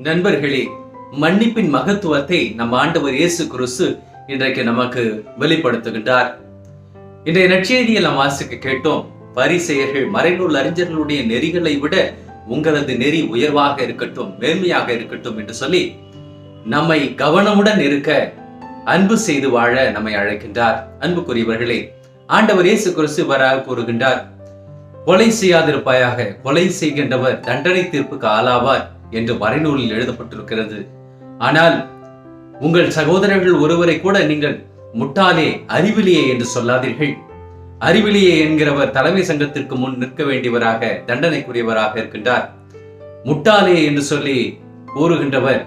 நண்பர்களே, மன்னிப்பின் மகத்துவத்தை நம் ஆண்டவர் இயேசு கிறிஸ்து இன்றைக்கு நமக்கு வெளிப்படுத்துகின்றார். இன்றைய நற்செய்தியில் நாம் வாசிக்க கேட்டோம், பரிசேயர்கள் மறைநூல் அறிஞர்களுடைய நெறிகளை விட உங்களது நெறி உயர்வாக இருக்கட்டும், மேன்மையாக இருக்கட்டும் என்று சொல்லி நம்மை கவனமுடன் இருக்க, அன்பு செய்து வாழ நம்மை அழைக்கின்றார். அன்புக்குரியவர்களே, ஆண்டவர் இயேசு கிறிஸ்து இவ்வாறாக கூறுகின்றார், கொலை செய்யாதிருப்பாயாக, கொலை செய்கின்றவர் தண்டனை தீர்ப்புக்கு ஆளாவார் என்று மறைநூலில் எழுதப்பட்டிருக்கிறது. ஆனால் உங்கள் சகோதரர்கள் ஒருவரை கூட நீங்கள் முட்டாளே, அறிவிலியே என்று சொல்லாதீர்கள். அறிவிலியே என்கிறவர் தலைமை சங்கத்திற்கு முன் நிற்க வேண்டியவராக, தண்டனைக்குரியவராக இருக்கின்றார். முட்டாளே என்று சொல்லி கூறுகின்றவர்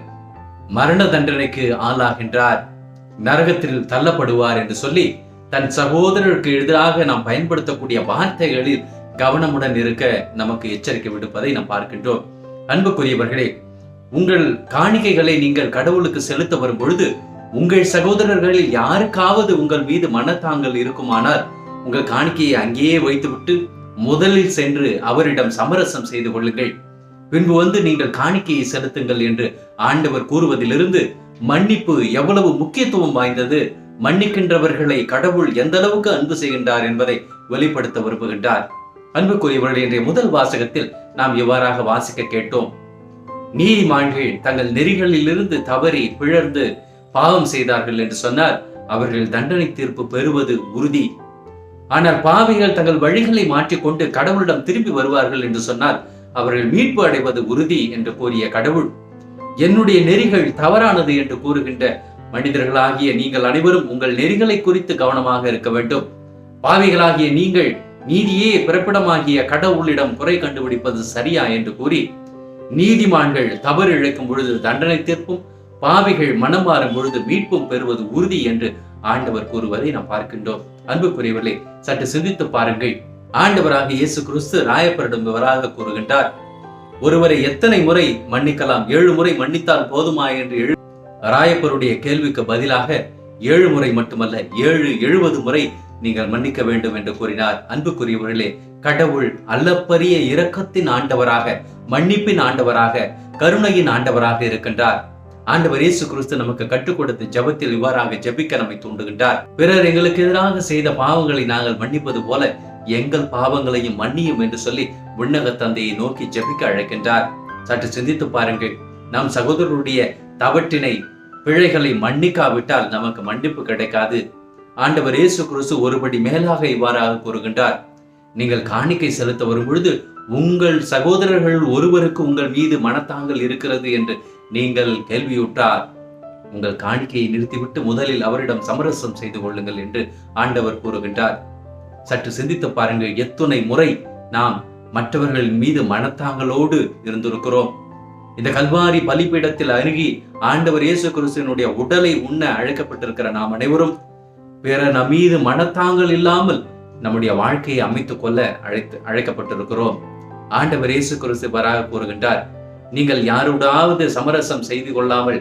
மரண தண்டனைக்கு ஆளாகின்றார், நரகத்தில் தள்ளப்படுவார் என்று சொல்லி தன் சகோதரருக்கு எதிராக நாம் பயன்படுத்தக்கூடிய வார்த்தைகளில் கவனமுடன் இருக்க நமக்கு எச்சரிக்கை விடுப்பதை நாம் பார்க்கின்றோம். அன்புக்குரியவர்களே, உங்கள் காணிக்கைகளை நீங்கள் கடவுளுக்கு செலுத்த வரும் பொழுது உங்கள் சகோதரர்களில் யாருக்காவது உங்கள் மீது மனத்தாங்கல் இருக்குமானால் உங்கள் காணிக்கையை அங்கேயே வைத்துவிட்டு முதலில் சென்று அவரிடம் சமரசம் செய்து கொள்ளுங்கள். பின்பு வந்து நீங்கள் காணிக்கையை செலுத்துங்கள் என்று ஆண்டவர் கூறுவதிலிருந்து மன்னிப்பு எவ்வளவு முக்கியத்துவம் வாய்ந்தது, மன்னிக்கின்றவர்களை கடவுள் எந்த அளவுக்கு அன்பு செய்கின்றார் என்பதை வெளிப்படுத்த விரும்புகின்றார். அன்புக்குரியவர்கள், இன்றைய முதல் வாசகத்தில் நாம் இவ்வாறாக வாசிக்க கேட்டோம், நீதிமான்கள் தங்கள் நெறிகளிலிருந்து தவறி பிழர்ந்து பாவம் செய்தார்கள் என்று சொன்னால் அவர்கள் தண்டனை தீர்ப்பு பெறுவது உறுதி. ஆனால் பாவிகள் தங்கள் வழிகளை மாற்றிக்கொண்டு கடவுளிடம் திரும்பி வருவார்கள் என்று சொன்னால் அவர்கள் மீட்பு அடைவது உறுதி என்று கூறிய கடவுள், என்னுடைய நெறிகள் தவறானது என்று கூறுகின்ற மனிதர்களாகிய நீங்கள் அனைவரும் உங்கள் நெறிகளை குறித்து கவனமாக இருக்க வேண்டும். பாவிகளாகிய நீங்கள் நீதியே பிறப்பிடமாகிய கடவுளிடம் குறை கண்டுபிடிப்பது சரியா என்று கூறி, நீதிமான்கள் தவறு இழைக்கும் பொழுது தண்டனை தீர்ப்பும், பாவிகள் மனம் மாறும் பொழுது மீட்பும் பெறுவது உறுதி என்று ஆண்டவர் கூறுவதை நாம் பார்க்கின்றோம். அன்புக்குரியவர்களே, சற்று சிந்தித்து பாருங்கள். ஆண்டவராக இயேசு கிறிஸ்து ராயப்பரிடம் இவராக கூறுகின்றார், ஒருவரை எத்தனை முறை மன்னிக்கலாம்? 7 முறை மன்னித்தால் போதுமா என்று ராயப்பருடைய கேள்விக்கு பதிலாக 7 முறை மட்டுமல்ல, 70 முறை நீங்கள் மன்னிக்க வேண்டும் என்று கூறினார். அன்புக்குரியவர்களே, கடவுள் அளப்பரிய இரக்கத்தின் ஆண்டவராக, மன்னிப்பின் ஆண்டவராக, கருணையின் ஆண்டவராக இருக்கின்றார். ஆண்டவர் இயேசு கிறிஸ்து நமக்கு கற்றுக் கொடுத்த ஜெபத்தில் இவ்வாறாக ஜெபிக்க நம்மை தூண்டுகின்றார். பிறர் எங்களுக்கு எதிராக செய்த பாவங்களை நாங்கள் மன்னிப்பது போல எங்கள் பாவங்களையும் மன்னியும் என்று சொல்லி விண்ணக தந்தையை நோக்கி ஜெபிக்க அழைக்கின்றார். சற்று சிந்தித்து பாருங்கள். நம் சகோதரருடைய தவற்றினை, பிழைகளை மன்னிக்காவிட்டால் நமக்கு மன்னிப்பு கிடைக்காது. ஆண்டவர் இயேசு கிறிஸ்து ஒருபடி மேலாக இவ்வாறாக கூறுகின்றார், நீங்கள் காணிக்கை செலுத்த வரும் பொழுது உங்கள் சகோதரர்கள் ஒருவருக்கு உங்கள் மீது மனத்தாங்கல் இருக்கிறது என்று நீங்கள் கேள்வியுற்றார், உங்கள் காணிக்கையை நிறுத்திவிட்டு முதலில் அவரிடம் சமரசம் செய்து கொள்ளுங்கள் என்று ஆண்டவர் கூறுகின்றார். சற்று சிந்தித்து பாருங்கள், எத்துணை முறை நாம் மற்றவர்கள் மீது மனத்தாங்கலோடு இருந்திருக்கிறோம். இந்த கல்வாரி பலிபீடத்தில் அருகி ஆண்டவர் இயேசு கிறிஸ்துவினுடைய உடலை உண்ண அழைக்கப்பட்டிருக்கிற நாம் அனைவரும் பிற நம் மீது மனத்தாங்கல் இல்லாமல் நம்முடைய வாழ்க்கையை அமைத்துக் கொள்ள அழைக்கப்பட்டிருக்கிறோம். ஆண்டவர் இயேசு கிறிஸ்து வராக கூறுகின்றார், நீங்கள் யாருடாவது சமரசம் செய்து கொள்ளாமல்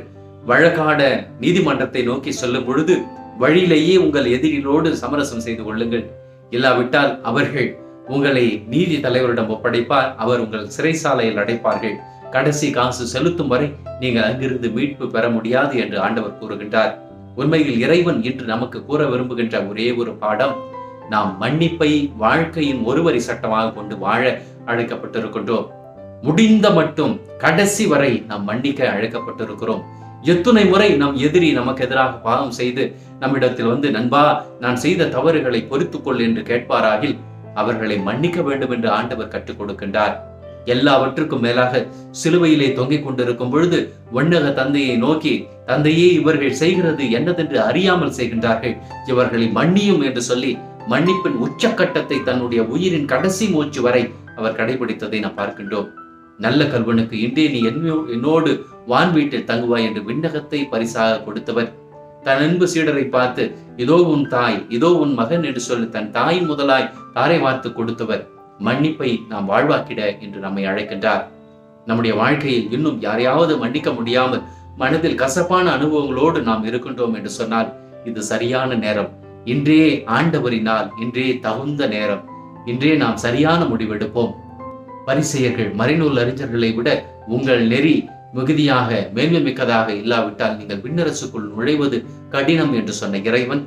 வழக்காட நீதிமன்றத்தை நோக்கி செல்லும் பொழுது வழியிலேயே உங்கள் எதிரிகளோடு சமரசம் செய்து கொள்ளுங்கள். இல்லாவிட்டால் அவர்கள் உங்களை நீதி தலைவரிடம் ஒப்படைப்பார், அவர் உங்கள் சிறைசாலையில் அடைப்பார்கள். கடைசி காசு செலுத்தும் வரை நீங்கள் அங்கிருந்து மீட்பு பெற முடியாது என்று ஆண்டவர் கூறுகின்றார். உண்மையில் இறைவன் இன்று நமக்கு கூற விரும்புகின்ற ஒரே ஒரு பாடம், நாம் மன்னிப்பை வாழ்க்கையின் ஒருவரி சட்டமாக கொண்டு வாழ அழைக்கப்பட்டிருக்கின்றோம். முடிந்த மட்டும் கடைசி வரை நாம் மன்னிக்க அழைக்கப்பட்டிருக்கிறோம். எத்துணை முறை நம் எதிரி நமக்கு எதிராக பாவம் செய்து நம்மிடத்தில் வந்து, நண்பா நான் செய்த தவறுகளை பொறுத்துக்கொள் என்று கேட்பாராகில் அவர்களை மன்னிக்க வேண்டும் என்று ஆண்டவர் கற்றுக் கொடுக்கின்றார். எல்லாவற்றுக்கும் மேலாக சிலுவையிலே தொங்கிக் கொண்டிருக்கும் பொழுது வண்ணக தந்தையை நோக்கி, தந்தையே இவர்கள் செய்கிறது என்னதென்று அறியாமல் செய்கின்றார்கள், இவர்களை மன்னியும் என்று சொல்லி மன்னிப்பின் உச்சக்கட்டத்தை தன்னுடைய உயிரின் கடைசி மூச்சு வரை அவர் கடைபிடித்ததை நாம் பார்க்கின்றோம். நல்ல கல்வனுக்கு, இன்றே நீ என்னோடு வான் வீட்டில் தங்குவாய் என்று விண்ணகத்தை பரிசாக கொடுத்தவர். தன் அன்பு சீடரை பார்த்து, இதோ உன் தாய், இதோ உன் மகன் என்று சொல்லி தன் தாய் முதலாய் தாரை வார்த்து கொடுத்தவர். மன்னிப்பை நாம் வாழ்வாக்கிட என்று நம்மை அழைக்கின்றார். நம்முடைய வாழ்க்கையில் இன்னும் யாரையாவது மன்னிக்க முடியாமல் மனதில் கசப்பான அனுபவங்களோடு நாம் இருக்கின்றோம் என்று சொன்னால் இது சரியான நேரம். இன்றே ஆண்டவரினால், இன்றே தகுந்த நேரம். இன்றே நாம் சரியான முடிவெடுப்போம். பரிசேயர்கள் மறைநூல் அறிஞர்களை விட உங்கள் நெறி மிகுதியாக மேன்மை மிக்கதாக இல்லாவிட்டால் நீங்கள் விண்ணரசுக்குள் நுழைவது கடினம் என்று சொன்ன இறைவன்,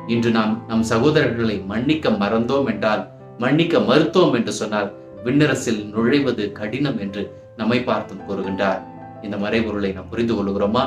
இன்று நாம் நம் சகோதரர்களை மன்னிக்க மறந்தோம் என்றால், மன்னிக்க மறுத்தோம் என்று சொன்னால் விண்ணரசில் நுழைவது கடினம் என்று நம்மை பார்த்தும் கூறுகின்றார். இந்த மறைபொருளை நாம் புரிந்து கொள்கிறோமா?